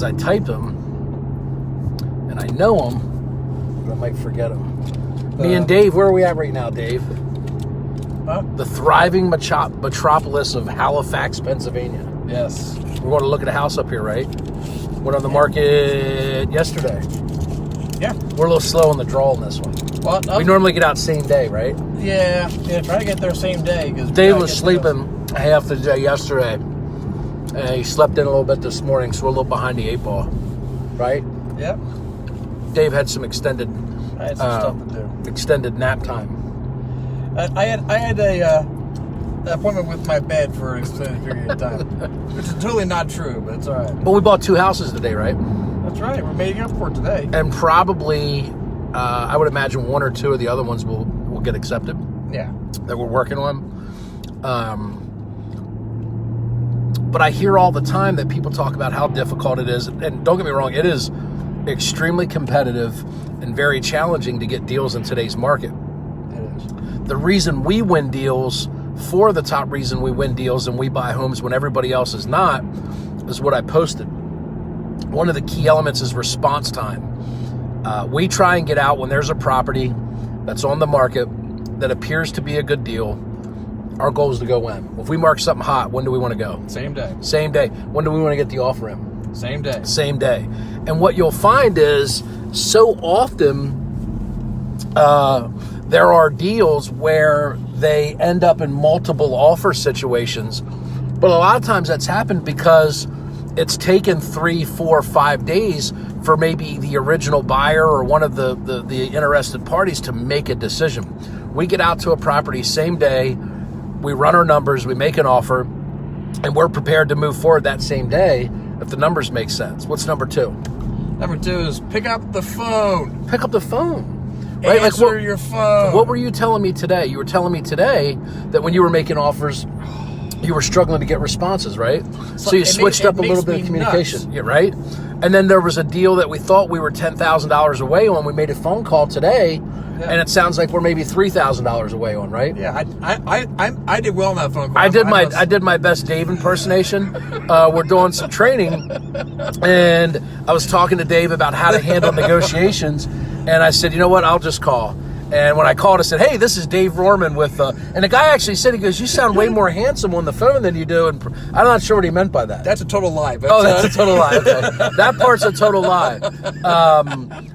because I typed them, and I know them, but I might forget them. Me and Dave, where are we at right now, Dave? Huh? The thriving metropolis of Halifax, Pennsylvania. Yes. We're going to look at a house up here, right? Went on the market yesterday. Yeah. We're a little slow on the draw on this one. Well, We normally get out same day, right? Yeah. Try to get there same day. Cause Dave was sleeping half the day yesterday, and he slept in a little bit this morning, so we're a little behind the 8 ball, right? Yep. Dave had some extended I had some stuff to do. extended nap time. I had a appointment with my bed for an extended period of time, which is totally not true, but it's all right. But we bought 2 houses today, right? That's right. We're making up for it today. And probably, I would imagine 1 or 2 of the other ones will get accepted Yeah. that we're working on. But I hear all the time that people talk about how difficult it is. And don't get me wrong, it is extremely competitive and very challenging to get deals in today's market. It is. The reason we win deals, for the top reason we win deals and we buy homes when everybody else is not, is what I posted. One of the key elements is response time. We try and get out when there's a property that's on the market that appears to be a good deal. Our goal is to go when. If we mark something hot, when do we want to go? Same day. Same day. When do we want to get the offer in? Same day. Same day. And what you'll find is so often there are deals where they end up in multiple offer situations. But a lot of times that's happened because it's taken 3, 4, 5 days for maybe the original buyer or one of the interested parties to make a decision. We get out to a property same day, we run our numbers, we make an offer, and we're prepared to move forward that same day if the numbers make sense. What's number 2? Number 2 is pick up the phone. Pick up the phone. Right? Answer your phone. What were you telling me today? You were telling me today that when you were making offers, you were struggling to get responses, right? So you switched up a little bit of communication. Yeah, right? And then there was a deal that we thought we were $10,000 away on. We made a phone call today, and it sounds like we're maybe $3,000 away on, right? Yeah, I did well on that phone call. I did my best Dave impersonation. We're doing some training, and I was talking to Dave about how to handle negotiations, and I said, you know what, I'll just call. And when I called, I said, hey, this is Dave Rorman with, and the guy actually said, he goes, you sound way more handsome on the phone than you do. And I'm not sure what he meant by that. That's a total lie. That's a total lie. Okay. That part's a total lie.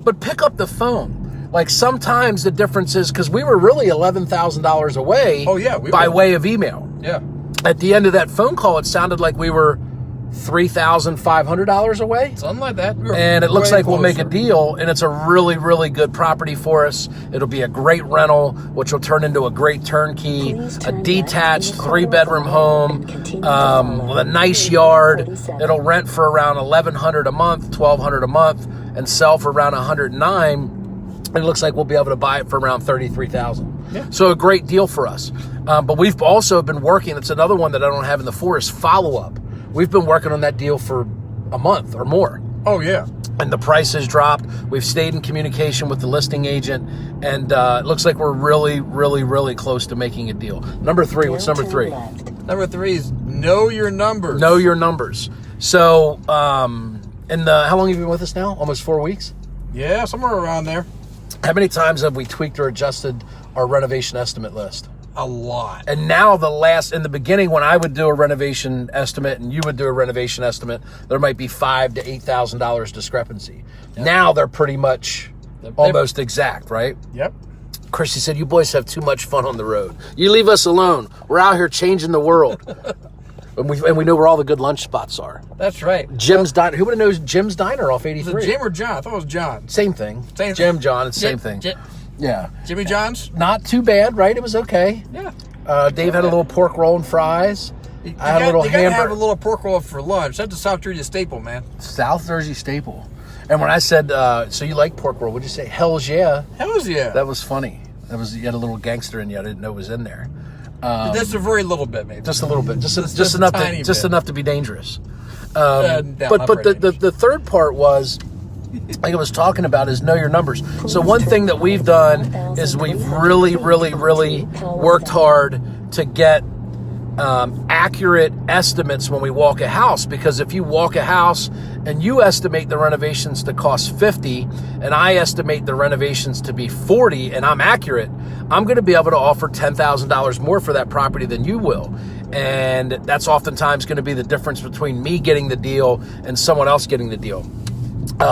But pick up the phone. Like sometimes the difference is, because we were really $11,000 away by way of email. Yeah. At the end of that phone call, it sounded like we were $3,500 away. Something like that. And it looks like we'll make a deal, and it's a really, really good property for us. It'll be a great rental, which will turn into a great turnkey, a detached 3-bedroom home with a nice yard. It'll rent for around $1,100 a month, $1,200 a month, and sell for around $109. And it looks like we'll be able to buy it for around $33,000. Yeah. So a great deal for us. But we've also been working. It's another one that I don't have in the forest, follow-up. We've been working on that deal for a month or more. Oh, yeah. And the price has dropped. We've stayed in communication with the listing agent, and it looks like we're really, really, really close to making a deal. Number 3, what's number 3? Number 3 is know your numbers. Know your numbers. So, how long have you been with us now? Almost 4 weeks? Yeah, somewhere around there. How many times have we tweaked or adjusted our renovation estimate list? A lot. And now in the beginning, when I would do a renovation estimate and you would do a renovation estimate, there might be $5,000 to $8,000 discrepancy. Yep. Now they're pretty much almost exact, right? Yep. Christy said, you boys have too much fun on the road. You leave us alone. We're out here changing the world. And we know where all the good lunch spots are. That's right. Jim's Diner. Who would have known Jim's Diner off 83? Was it Jim or John? I thought it was John. Same thing. Jim, John, it's same thing. Yeah. Jimmy John's? Not too bad, right? It was okay. Yeah. Dave had a little pork roll and fries. I had a little hamburger. You gotta have a little pork roll for lunch. That's a South Jersey staple, man. South Jersey staple. And when I said, so you like pork roll, what'd you say? Hells yeah. Hells yeah. That was funny. You had a little gangster in you. I didn't know was in there. That's a very little bit, maybe. Just a little bit. Just enough to be dangerous. No, but the third part was, like I was talking about, is know your numbers. So one thing that we've done is we've really, really, really worked hard to get accurate estimates when we walk a house, because if you walk a house and you estimate the renovations to cost 50 and I estimate the renovations to be 40 and I'm accurate, I'm going to be able to offer $10,000 more for that property than you will. And that's oftentimes going to be the difference between me getting the deal and someone else getting the deal.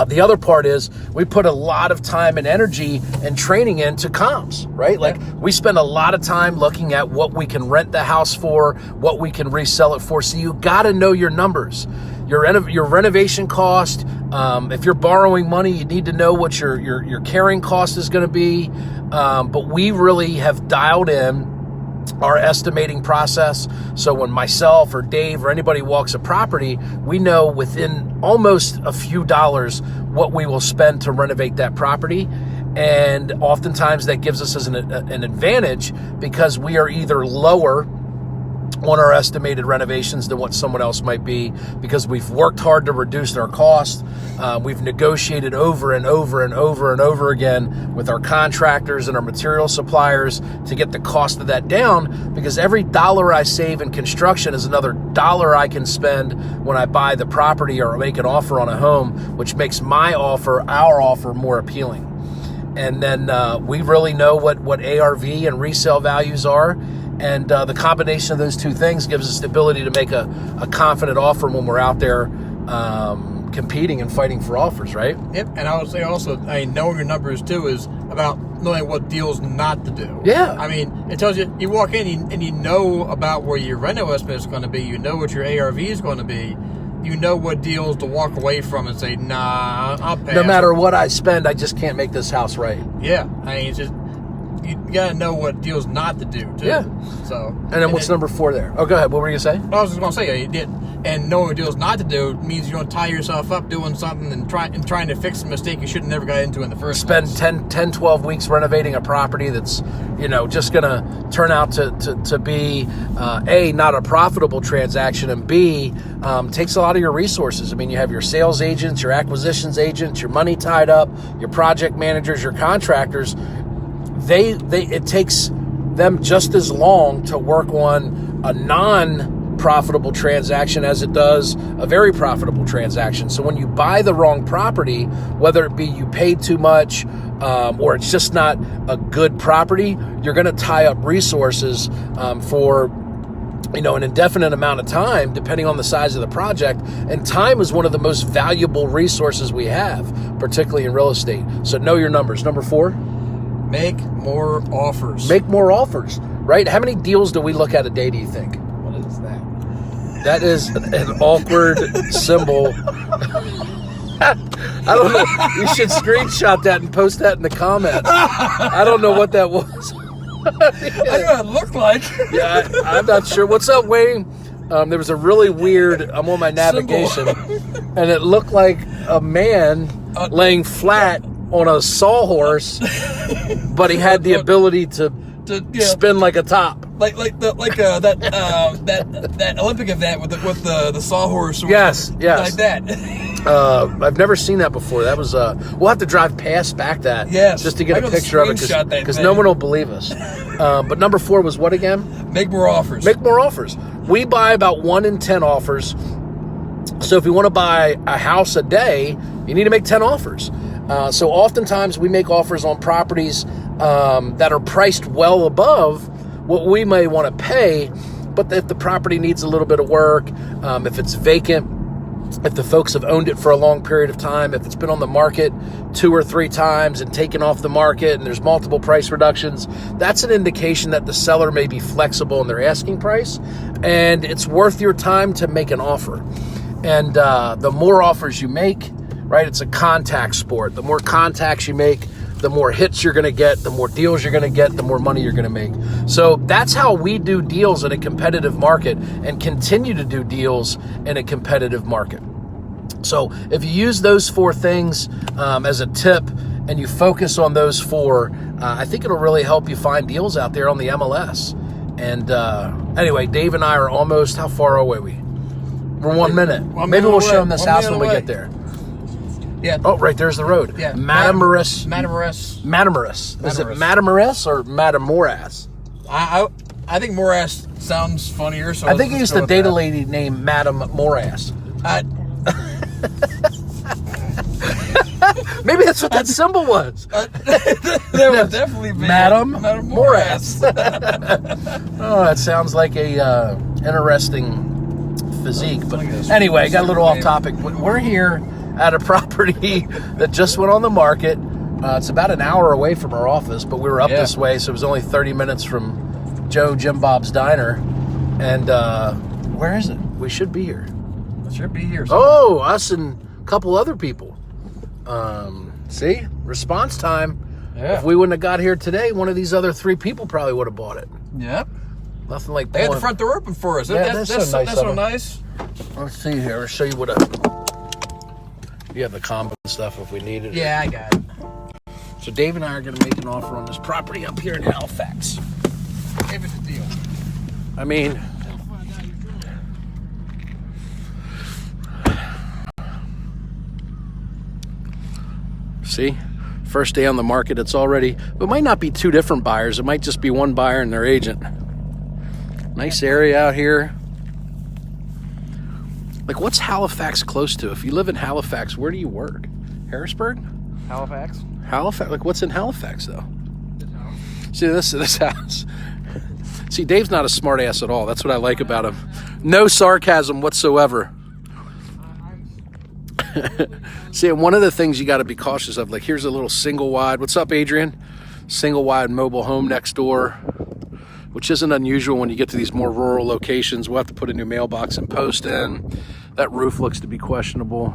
The other part is we put a lot of time and energy and training into comps, right? Like we spend a lot of time looking at what we can rent the house for, what we can resell it for. So you got to know your numbers, your renovation cost. If you're borrowing money, you need to know what your carrying cost is going to be. But we really have dialed in our estimating process. So when myself or Dave or anybody walks a property, we know within almost a few dollars what we will spend to renovate that property. And oftentimes that gives us an advantage because we are either lower on our estimated renovations than what someone else might be, because we've worked hard to reduce their cost. We've negotiated over and over and over and over again with our contractors and our material suppliers to get the cost of that down, because every dollar I save in construction is another dollar I can spend when I buy the property or make an offer on a home, which makes our offer more appealing. And then we really know what ARV and resale values are. And the combination of those two things gives us the ability to make a confident offer when we're out there competing and fighting for offers, right? Yep. And I would say also, knowing your numbers too is about knowing what deals not to do. Yeah. I mean, it tells you, you walk in and you know about where your reno estimate is going to be. You know what your ARV is going to be. You know what deals to walk away from and say, nah, I'll pass. No matter what I spend, I just can't make this house right. Yeah. I mean, it's just, you got to know what deals not to do, too. Yeah. So. And then what's number 4 there? Oh, go ahead. What were you going to say? I was just going to say, and knowing what deals not to do means you don't tie yourself up doing something and trying to fix a mistake you should have never got into in the first place. Spend 10, 12 weeks renovating a property that's, just going to turn out to be, A, not a profitable transaction, and B, takes a lot of your resources. I mean, you have your sales agents, your acquisitions agents, your money tied up, your project managers, your contractors. It takes them just as long to work on a non-profitable transaction as it does a very profitable transaction. So when you buy the wrong property, whether it be you paid too much or it's just not a good property, you're going to tie up resources for an indefinite amount of time, depending on the size of the project. And time is one of the most valuable resources we have, particularly in real estate. So know your numbers. Number 4. Make more offers. Make more offers, right? How many deals do we look at a day, do you think? What is that? That is an awkward symbol. I don't know. You should screenshot that and post that in the comments. I don't know what that was. I know what it looked like. Yeah, I'm not sure. What's up, Wayne? There was a really weird, I'm on my navigation, and it looked like a man laying flat on a sawhorse, but he had the ability to spin like a top, like that Olympic event with the sawhorse. Yes, like that. I've never seen that before. That was we'll have to drive back that, just to get a picture of it, because no one will believe us. But number 4 was what again? Make more offers. Make more offers. We buy about 1 in 10 offers. So if you want to buy a house a day, you need to make 10 offers. So oftentimes we make offers on properties that are priced well above what we may want to pay, but if the property needs a little bit of work, if it's vacant, if the folks have owned it for a long period of time, if it's been on the market 2 or 3 times and taken off the market and there's multiple price reductions, that's an indication that the seller may be flexible in their asking price, and it's worth your time to make an offer. And the more offers you make, right, it's a contact sport. The more contacts you make, the more hits you're going to get, the more deals you're going to get, the more money you're going to make. So that's how we do deals in a competitive market and continue to do deals in a competitive market. So if you use those 4 things as a tip and you focus on those 4, I think it'll really help you find deals out there on the MLS. And anyway, Dave and I are almost, how far away are we? We're 1 minute. Maybe we'll show them this house when we get there. Yeah. Oh, right there's the road. Yeah. Matamoras. Matamoras. Is it Matamoras or Matamoras? I I think Morass sounds funnier. So I think he let's used go to with date a that. lady named Madam Morass. Maybe that's what that symbol was. That would definitely be Madam Morass. Oh, that sounds like a interesting physique. But anyway, got a little off topic. We're here at a property that just went on the market. It's about an hour away from our office, but we were up this way, so it was only 30 minutes from Jim Bob's Diner. And where is it? We should be here. It should be here. Oh, us and a couple other people. See? Response time. Yeah. If we wouldn't have got here today, one of these other 3 people probably would have bought it. Yep. Nothing like They had the pulling- front door open for us. Yeah, that's that's so nice That's of so them. nice. Let's see here. I'll show you what you have the combo and stuff if we need it. Yeah, I got it. So Dave and I are going to make an offer on this property up here in Halifax. If it's a deal. I mean, see, first day on the market, it's already, it might not be 2 different buyers. It might just be one buyer and their agent. Nice area out here. Like, what's Halifax close to? If you live in Halifax, where do you work? Harrisburg? Halifax. Halifax? Like, what's in Halifax, though? See, this house. See, Dave's not a smart ass at all. That's what I like about him. No sarcasm whatsoever. See, and one of the things you got to be cautious of, like, here's a little single wide. What's up, Adrian? Single wide mobile home next door, which isn't unusual when you get to these more rural locations. We'll have to put a new mailbox and post in. That roof looks to be questionable.